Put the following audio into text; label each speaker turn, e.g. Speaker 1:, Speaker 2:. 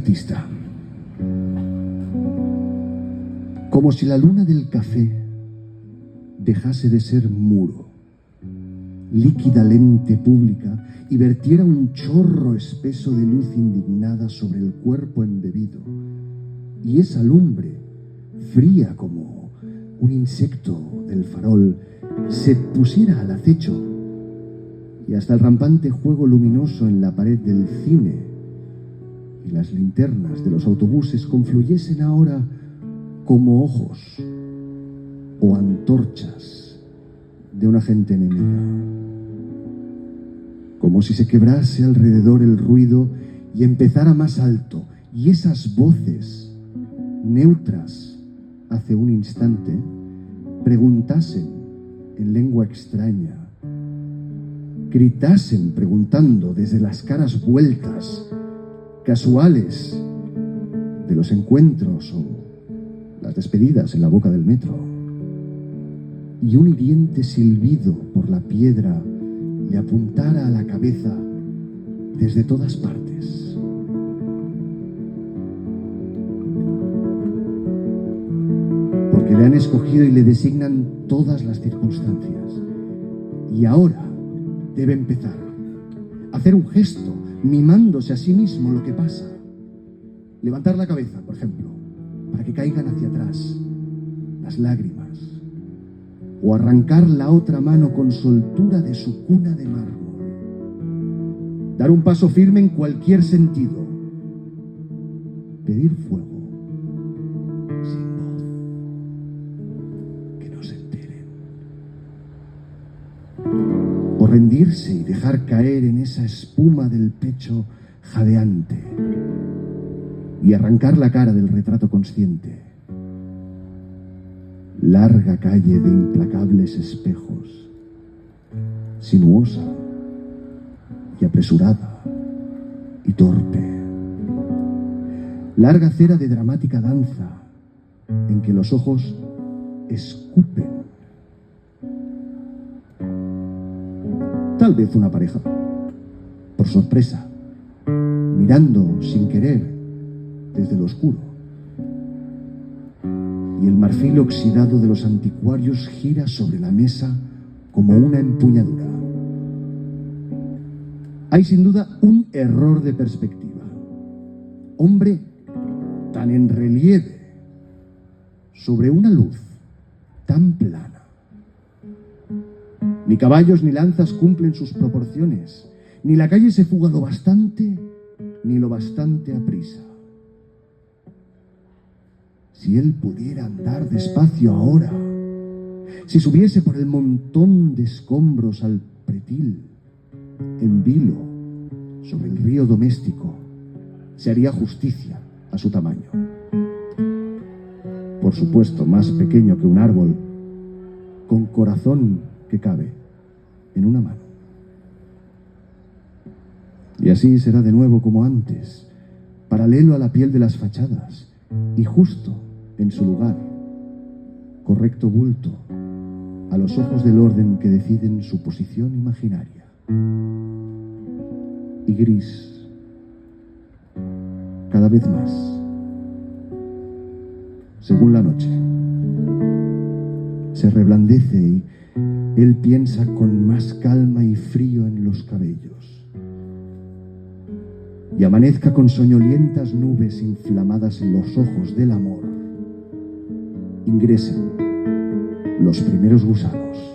Speaker 1: artista. Como si la luna del café dejase de ser muro, líquida lente pública, y vertiera un chorro espeso de luz indignada sobre el cuerpo embebido, y esa lumbre, fría como un insecto del farol, se pusiera al acecho, y hasta el rampante juego luminoso en la pared del cine y las linternas de los autobuses confluyesen ahora como ojos o antorchas de una gente enemiga. Como si se quebrase alrededor el ruido y empezara más alto, y esas voces, neutras hace un instante, preguntasen en lengua extraña, gritasen preguntando desde las caras vueltas, casuales, de los encuentros o las despedidas en la boca del metro, y un hiriente silbido por la piedra le apuntara a la cabeza desde todas partes. Porque le han escogido y le designan todas las circunstancias. Y ahora debe empezar a hacer un gesto, mimándose a sí mismo lo que pasa. Levantar la cabeza, por ejemplo, para que caigan hacia atrás las lágrimas. O arrancar la otra mano con soltura de su cuna de mármol. Dar un paso firme en cualquier sentido. Pedir fuego sin voz. Que no se enteren. O rendirse y dejar caer en esa espuma del pecho jadeante. Y arrancar la cara del retrato consciente. Larga calle de implacables espejos, sinuosa y apresurada y torpe. Larga acera de dramática danza en que los ojos escupen. Tal vez una pareja, por sorpresa, mirando sin querer desde lo oscuro. Y el marfil oxidado de los anticuarios gira sobre la mesa como una empuñadura. Hay sin duda un error de perspectiva. Hombre tan en relieve sobre una luz tan plana. Ni caballos ni lanzas cumplen sus proporciones, ni la calle se fuga lo bastante, ni lo bastante aprisa. Si él pudiera andar despacio ahora, si subiese por el montón de escombros al pretil, en vilo, sobre el río doméstico, se haría justicia a su tamaño. Por supuesto, más pequeño que un árbol, con corazón que cabe en una mano. Y así será de nuevo como antes, paralelo a la piel de las fachadas, y justo en su lugar, correcto bulto, a los ojos del orden que deciden su posición imaginaria. Y gris, cada vez más, según la noche. Se reblandece y él piensa con más calma y frío en los cabellos. Y amanezca con soñolientas nubes inflamadas en los ojos del amor. Ingresen los primeros gusanos.